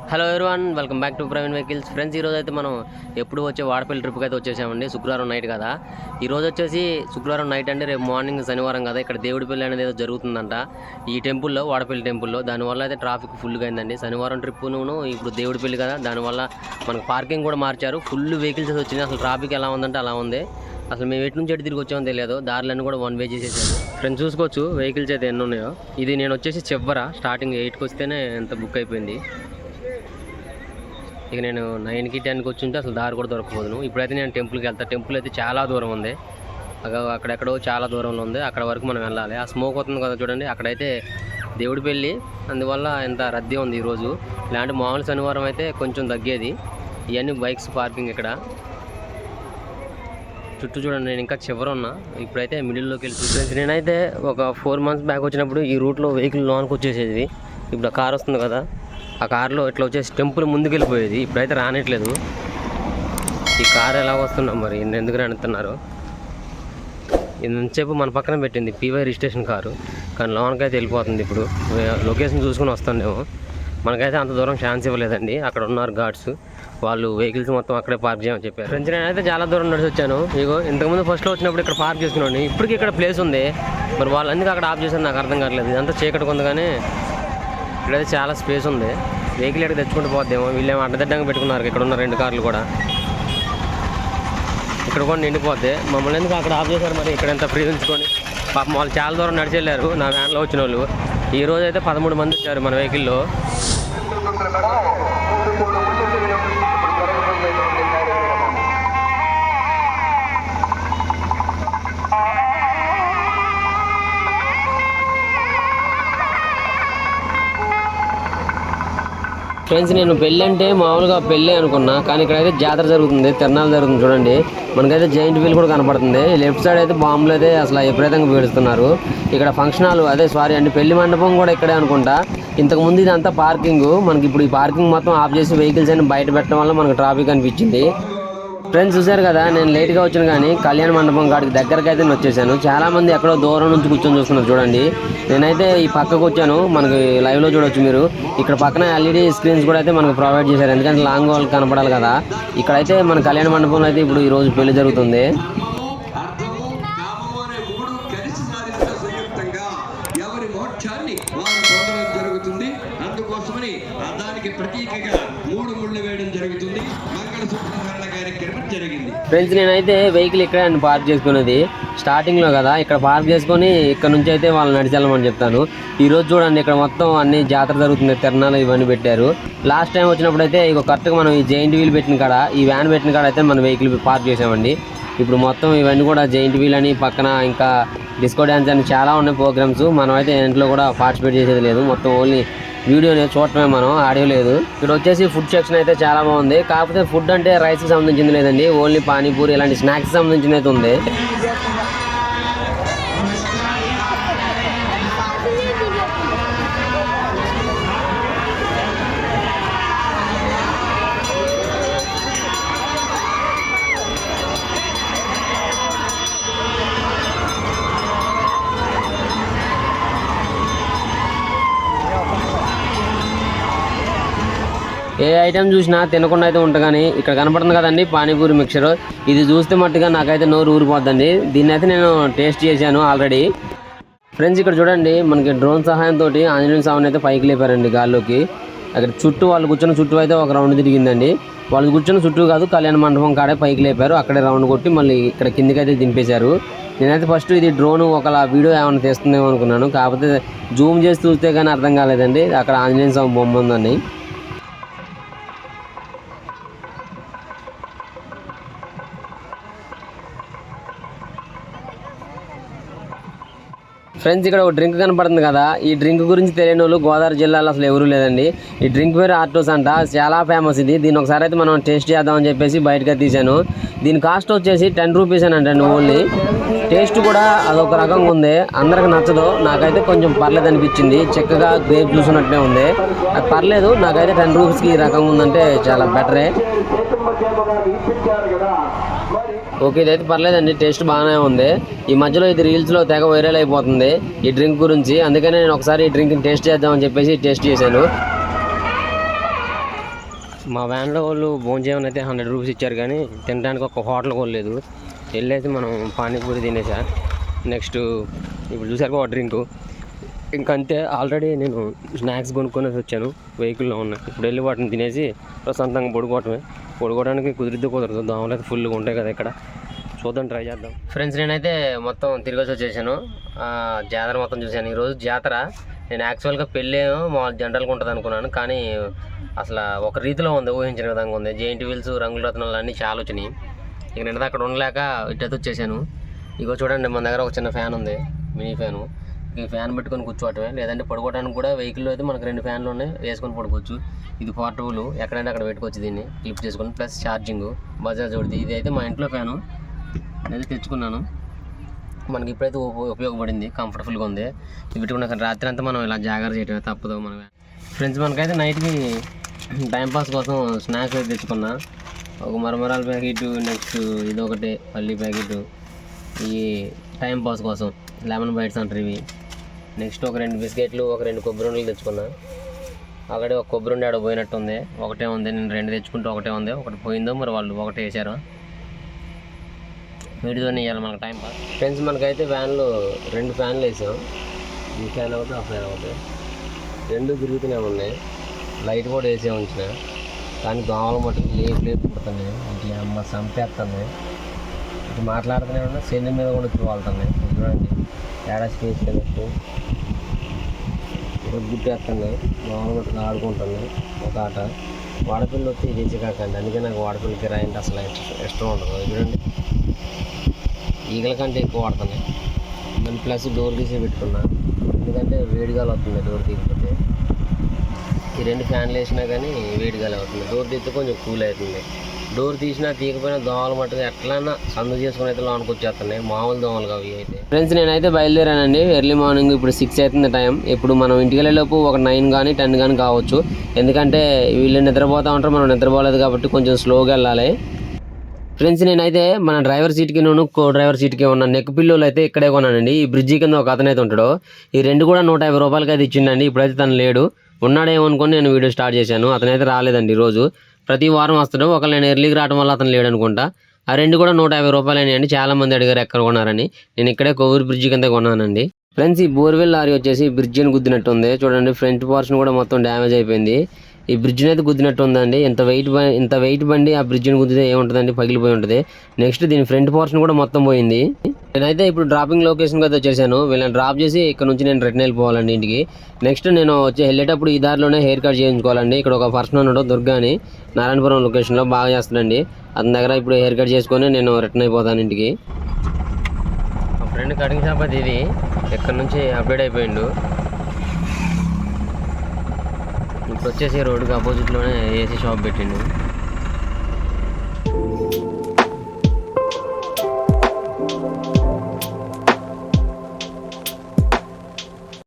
Hello everyone, welcome back to Praveen vehicles. Friends, ఈరోజు అయితే మనం ఎప్పుడు వచ్చే వాడపల్లి ట్రిప్కి అయితే వచ్చేసామండి. శుక్రవారం నైట్ కదా. ఈరోజు వచ్చేసి శుక్రవారం నైట్ అంటే రేపు మార్నింగ్ శనివారం కదా. ఇక్కడ దేవుడి పెళ్లి అనేది ఏదో జరుగుతుందంట ఈ టెంపుల్లో, వాడపల్లి టెంపుల్లో. దానివల్ల అయితే ట్రాఫిక్ ఫుల్గా అయిందండి. శనివారం ట్రిప్పును ఇప్పుడు దేవుడి పెళ్లి కదా, దానివల్ల మనకు పార్కింగ్ కూడా మార్చారు. ఫుల్ వెహికల్స్ అయితే వచ్చినాయి. అసలు ట్రాఫిక్ ఎలా ఉందంటే అలా ఉంది. అసలు మేము ఎటు నుంచి ఎటు తిరిగి వచ్చామో తెలియదు. దారులన్నీ కూడా వన్ వే చేసేసారు. ఫ్రెండ్స్ చూసుకోవచ్చు వెహికల్స్ అయితే ఎన్ని ఉన్నాయో. ఇది నేను వచ్చేసి చివర స్టార్టింగ్ 8కి వస్తేనే ఎంత బుక్ అయిపోయింది. ఇక నేను 9కి 10కి వచ్చి అసలు దారి కూడా దొరకపోదును. ఇప్పుడైతే నేను టెంపుల్కి వెళ్తాను. టెంపుల్ అయితే చాలా దూరం ఉంది, అక్కడెక్కడో చాలా దూరంలో ఉంది. అక్కడ వరకు మనం వెళ్ళాలి. ఆ స్మోక్ అవుతుంది కదా చూడండి, అక్కడైతే దేవుడి పెళ్ళి, అందువల్ల ఎంత రద్దీ ఉంది ఈరోజు. ఇలాంటి మామూలు శనివారం అయితే కొంచెం తగ్గేది. ఇవన్నీ బైక్స్ పార్కింగ్ ఇక్కడ చుట్టూ చూడండి. నేను ఇంకా చివర ఉన్నా, ఇప్పుడైతే మిడిల్లోకి వెళ్ళి చూసి. నేనైతే ఒక 4 months బ్యాక్ వచ్చినప్పుడు ఈ రూట్లో వెహికల్ లోనికి వచ్చేసేది. ఇప్పుడు ఆ కార్ వస్తుంది కదా, ఆ కారులో ఇట్లా వచ్చేసి టెంపుల్ ముందుకు వెళ్ళిపోయేది. ఇప్పుడైతే రానట్లేదు. ఈ కారు ఎలా వస్తున్నాం మరి, ఎందుకు రానిస్తున్నారు? ఇంతసేపు మన పక్కన పెట్టింది పీవై రిజిస్ట్రేషన్ కారు, కానీ లోన్కి అయితే వెళ్ళిపోతుంది. ఇప్పుడు లొకేషన్ చూసుకుని వస్తుండేమో. మనకైతే అంత దూరం ఛాన్స్ ఇవ్వలేదండి. అక్కడ ఉన్నారు గార్డ్స్, వాళ్ళు వెహికల్స్ మొత్తం అక్కడే పార్క్ చేయమని చెప్పారు. ఫ్రెండ్స్, నేనైతే చాలా దూరం నడిచి వచ్చాను. ఇగో ఇంతకుముందు ఫస్ట్లో వచ్చినప్పుడు ఇక్కడ పార్క్ చేసుకున్నాను. ఇప్పటికి ఇక్కడ ప్లేస్ ఉంది, మరి వాళ్ళు అందుకు అక్కడ ఆఫ్ చేశారు నాకు అర్థం కావట్లేదు. ఇదంతా చీకటి ఉంది, కానీ ఇక్కడైతే చాలా స్పేస్ ఉంది. వెహికల్ ఎక్కడ తెచ్చుకుంటూ పోద్దేమో. వీళ్ళేమో అడ్డదిడ్డంగా పెట్టుకున్నారు. ఇక్కడ ఉన్న 2 కార్లు కూడా ఇక్కడ కూడా నిండిపోద్ది. మమ్మల్ని ఎందుకు అక్కడ ఆఫ్ చేశారు మరి? ఇక్కడ ఎంత ఫ్రీ ఉంచుకొని పాపం వాళ్ళు చాలా దూరం నడిచి వెళ్ళారు. నా వ్యాన్లో వచ్చిన వాళ్ళు ఈరోజు అయితే 13 మంది వచ్చారు మన వెహికల్లో. ఫ్రెండ్స్, నేను పెళ్ళి అంటే మామూలుగా పెళ్ళి అనుకున్నా, కానీ ఇక్కడైతే జాతర జరుగుతుంది, తిరణాలు జరుగుతుంది. చూడండి, మనకైతే జైంట్ వీల్ కూడా కనపడుతుంది. లెఫ్ట్ సైడ్ అయితే బాంబులు అయితే అసలు విపరీతంగా పేలుస్తున్నారు. ఇక్కడ ఫంక్షన్ హాల్, అండి పెళ్లి మండపం కూడా ఇక్కడే అనుకుంటా. ఇంతకుముందు ఇదంతా పార్కింగ్. మనకి ఇప్పుడు ఈ పార్కింగ్ మొత్తం ఆఫ్ చేసి వెహికల్స్ అన్ని బయట పెట్టడం వల్ల మనకు ట్రాఫిక్ అనిపించింది. ఫ్రెండ్స్ చూశారు కదా, నేను లేట్గా వచ్చాను, కానీ కళ్యాణ మండపం కాడికి దగ్గరకి అయితే వచ్చేసాను. చాలా మంది ఎక్కడో దూరం నుంచి కూర్చొని చూస్తున్నారు చూడండి. నేనైతే ఈ పక్కకు వచ్చాను. మనకి లైవ్లో చూడొచ్చు మీరు. ఇక్కడ పక్కన LED స్క్రీన్స్ కూడా అయితే మనకు ప్రొవైడ్ చేశారు, ఎందుకంటే లాంగ్ వాళ్ళకి కనపడాలి కదా. ఇక్కడైతే మన కళ్యాణ మండపంలో అయితే ఇప్పుడు ఈరోజు పెళ్లి జరుగుతుంది. అందుకోసమని దానికి ప్రతీకగా 3 ముళ్ళు వేయడం జరుగుతుంది. ఫ్రెండ్స్, నేనైతే వెహికల్ ఇక్కడ పార్క్ చేసుకునేది స్టార్టింగ్లో కదా. ఇక్కడ పార్క్ చేసుకొని ఇక్కడ నుంచి అయితే వాళ్ళు నడిచెళ్ళమని చెప్తాను. ఈరోజు చూడండి, ఇక్కడ మొత్తం అన్ని జాతర జరుగుతుంది, తిరణాలు ఇవన్నీ పెట్టారు. లాస్ట్ టైం వచ్చినప్పుడు అయితే ఇక కరెక్ట్గా మనం ఈ జైంట్ వీల్ పెట్టిన కాడ, ఈ వ్యాన్ పెట్టిన కాడ అయితే మన వెహికల్ పార్క్ చేసామండి. ఇప్పుడు మొత్తం ఇవన్నీ కూడా జైంట్ వీల్ అని, పక్కన ఇంకా డిస్కో డ్యాన్స్ అని చాలా ఉన్నాయి ప్రోగ్రామ్స్. మనం అయితే ఇంట్లో కూడా పార్టిసిపేట్ చేసేది లేదు, మొత్తం ఓన్లీ వీడియోని చూడటమే, మనం ఆడియో లేదు. ఇక్కడ వచ్చేసి ఫుడ్ సెక్షన్ అయితే చాలా బాగుంది. కాకపోతే ఫుడ్ అంటే రైస్కి సంబంధించింది లేదండి, ఓన్లీ పానీపూరి ఇలాంటి స్నాక్స్ సంబంధించింది అయితే ఉంది. ఏ ఐటెం చూసినా తినకుండా అయితే ఉంటా, కానీ ఇక్కడ కనపడుతుంది కదండి పానీపూరి మిక్చర్. ఇది చూస్తే మట్టుగా నాకైతే నోరు ఊరిపోద్దండి. దీన్ని అయితే నేను టేస్ట్ చేశాను ఆల్రెడీ. ఫ్రెండ్స్, ఇక్కడ చూడండి, మనకి డ్రోన్ సహాయంతో ఆంజనేయ స్వామిని అయితే పైకి లేపారండి గాల్లోకి. అక్కడ చుట్టూ వాళ్ళు కూర్చున్న చుట్టూ అయితే ఒక రౌండ్ తిరిగిందండి. వాళ్ళు కూర్చున్న చుట్టూ కాదు, కళ్యాణ మండపం కాడే పైకి లేపారు. అక్కడే రౌండ్ కొట్టి మళ్ళీ ఇక్కడ కిందికి అయితే దింపేశారు. నేనైతే ఫస్ట్ ఇది డ్రోన్ ఒకలా వీడియో ఏమైనా తీస్తుందేమో అనుకున్నాను, కాకపోతే జూమ్ చేసి చూస్తే కానీ అర్థం కాలేదండి. అక్కడ ఆంజనేయ స్వామి బొమ్మ ఉందండి. ఫ్రెండ్స్, ఇక్కడ ఒక డ్రింక్ కనపడుతుంది కదా, ఈ డ్రింక్ గురించి తెలియని వాళ్ళు గోదావరి జిల్లాలో అసలు ఎవరూ లేదండి. ఈ డ్రింక్ పేరు ఆర్టోస్ అంట, చాలా ఫేమస్ ఇది. దీన్ని ఒకసారి అయితే మనం టేస్ట్ చేద్దామని చెప్పేసి బయటగా తీశాను. దీని కాస్ట్ వచ్చేసి 10 రూపీస్ అని అంటే ఓన్లీ. టేస్ట్ కూడా అదొక రకంగా ఉంది, అందరికి నచ్చదు. నాకైతే కొంచెం పర్లేదు అనిపించింది. చక్కగా గ్రేప్ చూసినట్టే ఉంది, అది పర్లేదు. నాకైతే 10 రూపీస్కి ఈ రకంగా ఉందంటే చాలా బెటరే. ఓకే, ఇదైతే పర్లేదండి, టేస్ట్ బాగానే ఉంది. ఈ మధ్యలో ఇది రీల్స్లో తెగ వైరల్ అయిపోతుంది ఈ డ్రింక్ గురించి. అందుకనే నేను ఒకసారి ఈ డ్రింక్ని టేస్ట్ చేద్దామని చెప్పేసి టేస్ట్ చేశాను. మా వ్యాన్లో వాళ్ళు భోజనం అయితే 100 రూపీస్ ఇచ్చారు, కానీ తినడానికి ఒక హోటల్ కూడా లేదు. వెళ్ళేసి మనం పానీపూరి తినేసా. నెక్స్ట్ ఇప్పుడు చూసారు ఒక డ్రింకు, ఇంకంతే. ఆల్రెడీ నేను స్నాక్స్ కొనుక్కొనేసి వచ్చాను, వెహికల్లో ఉన్నాయి. ఇప్పుడు వెళ్ళి వాటిని తినేసి ప్రశాంతంగా పడుకోవడానికి కుదరదు, దోమలు అయితే ఫుల్గా ఉంటాయి కదా ఇక్కడ. చూద్దాం, ట్రై చేద్దాం. ఫ్రెండ్స్, నేనైతే మొత్తం తిరిగేసి వచ్చేసాను. జాతర మొత్తం చూశాను. ఈరోజు జాతర. నేను యాక్చువల్గా పెళ్ళి జనరల్గా ఉంటుంది అనుకున్నాను, కానీ అసలు ఒక రీతిలో ఉంది, ఊహించిన విధంగా ఉంది. జెయింట్ వీల్స్, రంగుల రత్నాలు అన్నీ చాలా వచ్చినాయి. ఇక నేను అక్కడ ఉండలేక ఇటు వచ్చేసాను. ఇగో చూడండి, మన దగ్గర ఒక చిన్న ఫ్యాన్ ఉంది, మినీ ఫ్యాను. ఈ ఫ్యాన్ పెట్టుకొని కూర్చోవటమే, లేదంటే పడుకోవడానికి కూడా వెహికల్లో అయితే మనకు 2 ఫ్యాన్లు ఉన్నాయి, వేసుకొని పడుకోవచ్చు. ఇది పోర్టబుల్, ఎక్కడైనా అక్కడ పెట్టుకోవచ్చు. దీన్ని క్లిప్ చేసుకొని, ప్లస్ ఛార్జింగ్ బజాజ్ ఒకటి. ఇది అయితే మా ఇంట్లో ఫ్యాను, నేనైతే తెచ్చుకున్నాను. మనకి ఇప్పుడైతే ఉపయోగపడింది, కంఫర్టబుల్గా ఉంది. పెట్టుకున్న రాత్రి అంతా మనం ఇలా జాగ్రత్త చేయటమే తప్పదు మనం. ఫ్రెండ్స్, మనకైతే నైట్కి టైంపాస్ కోసం స్నాక్స్ అయితే తెచ్చుకున్నా. ఒక మరమరాల ప్యాకెట్, నెక్స్ట్ ఇదొకటి పల్లి ప్యాకెట్, ఈ టైంపాస్ కోసం లెమన్ బైట్స్ అంటారు ఇవి. నెక్స్ట్ ఒక 2 బిస్కెట్లు, ఒక 2 కొబ్బరి ఉండలు తెచ్చుకున్నా. ఆల్రెడీ ఒక కొబ్బరి ఉండి ఆడ పోయినట్టు ఉంది, ఒకటే ఉంది. నేను 2 తెచ్చుకుంటే ఒకటే ఉంది, ఒకటి పోయిందో మరి వాళ్ళు ఒకటే వేసారు. వీటితోనే ఇవ్వాలి మనకు టైం పాస్. ఫ్రెండ్స్, మనకైతే వ్యాన్లో 2 ఫ్యాన్లు వేసాం. ఈ ఫ్యాన్ ఒకటి, ఆ ఫ్యాన్ ఒకటి, 2 తిరుగుతూనే ఉన్నాయి. లైట్ కూడా వేసే ఉంచిన, కానీ దోమలు మట్టుకు లేపు పుడుతున్నాయి. ఇంటి అమ్మ చంపేస్తున్నాయి. ఇటు మాట్లాడుతూనే ఉన్నా, సెల్ మీద కూడా వాళ్తున్నాయి. చూడండి, ఏడా స్పేస్ కనెక్ట్ గుట్టేస్తున్నాయి. దోమలు మట్టుకు ఆడుకుంటున్నాయి. ఒక ఆట వాడపిల్లి వచ్చి ఇది కాకండి, అందుకే నాకు వాడపిల్లి కిరాయి అంటే అసలు ఇష్టం ఉండదు. చూడండి, ఈగల కంటే ఎక్కువ వాడుతున్నాయి. మళ్ళీ ప్లస్ డోర్ తీసి పెట్టుకున్నా, ఎందుకంటే వేడిగాలు అవుతుంది డోర్ తీయకపోతే. ఈ 2 ఫ్యాన్లు వేసినా కానీ వేడిగాలు అవుతుంది. డోర్ తీస్తే కొంచెం కూల్ అవుతుంది. డోర్ తీసినా తీయకపోయినా దోమలు మట్టుగా ఎట్లన్నా సందు చేసుకుని అయితే లోనికి వచ్చేస్తున్నాయి, మామూలు దోమలు అవి అయితే. ఫ్రెండ్స్, నేనైతే బయలుదేరానండి. ఎర్లీ మార్నింగ్ ఇప్పుడు 6 అవుతుంది టైం. ఇప్పుడు మనం ఇంటికి వెళ్ళేలోపు ఒక 9 కానీ 10 కానీ కావచ్చు, ఎందుకంటే వీళ్ళు నిద్రపోతూ ఉంటారు, మనం నిద్రపోలేదు కాబట్టి కొంచెం స్లోగా వెళ్ళాలి. ఫ్రెండ్స్, నేనైతే మన డ్రైవర్ సీట్కి కో డ్రైవర్ సీట్కి ఉన్న నెక్ పిల్లోలు అయితే ఇక్కడే కొన్నానండి. ఈ బ్రిడ్జి కింద ఒక అతను అయితే ఉంటాడు. ఈ 2 కూడా 150 రూపాయలకి అయితే ఇచ్చిండండి. ఇప్పుడైతే తను లేడు, ఉన్నాడేమో అనుకుని నేను వీడియో స్టార్ట్ చేశాను. అతనైతే రాలేదండి ఈరోజు. ప్రతి వారం వస్తాడు, ఒకళ్ళు నేను ఎర్లీకి రావడం వల్ల అతను లేడు అనుకుంటా. ఆ 2 కూడా 150 రూపాయలు అండి. చాలా మంది అడిగారు ఎక్కడ కొన్నారని. నేను ఇక్కడే కోవూరు బ్రిడ్జి కింద కొన్నానండి. ఫ్రెండ్స్, ఈ బోర్వెల్ లారీ వచ్చేసి బ్రిడ్జిని గుద్దినట్టు ఉంది. చూడండి, ఫ్రంట్ పోర్షన్ కూడా మొత్తం డ్యామేజ్ అయిపోయింది. ఈ బ్రిడ్జిని అయితే గుద్దినట్టు ఉందండి. ఇంత వెయిట్ బండి ఆ బ్రిడ్జిని గుద్దితే ఏముంటుందండి, పగిలిపోయి ఉంటుంది. నెక్స్ట్ దీని ఫ్రంట్ పోర్షన్ కూడా మొత్తం పోయింది. నేనైతే ఇప్పుడు డ్రాపింగ్ లొకేషన్కి అయితే వచ్చేసాను. వీళ్ళని డ్రాప్ చేసి ఇక్కడ నుంచి నేను రిటర్న్ వెళ్ళిపోవాలండి ఇంటికి. నెక్స్ట్ నేను వెళ్ళేటప్పుడు ఈ దారిలోనే హెయిర్ కట్ చేయించుకోవాలండి. ఇక్కడ ఒక పర్సన్ ఉన్నాడు, దుర్గా అని, నారాయణపురం లొకేషన్లో బాగా చేస్తాడండి. అతని దగ్గర ఇప్పుడు హెయిర్ కట్ చేసుకొని నేను రిటర్న్ అయిపోతాను ఇంటికి. మా ఫ్రెండ్ కటింగ్ షాప్ అది ఇది, ఇక్కడ నుంచి అప్డేట్ అయిపోయిండు. ఇప్పుడు వచ్చేసి రోడ్డుకి అపోజిట్లోనే ఏసీ షాప్ పెట్టిండు.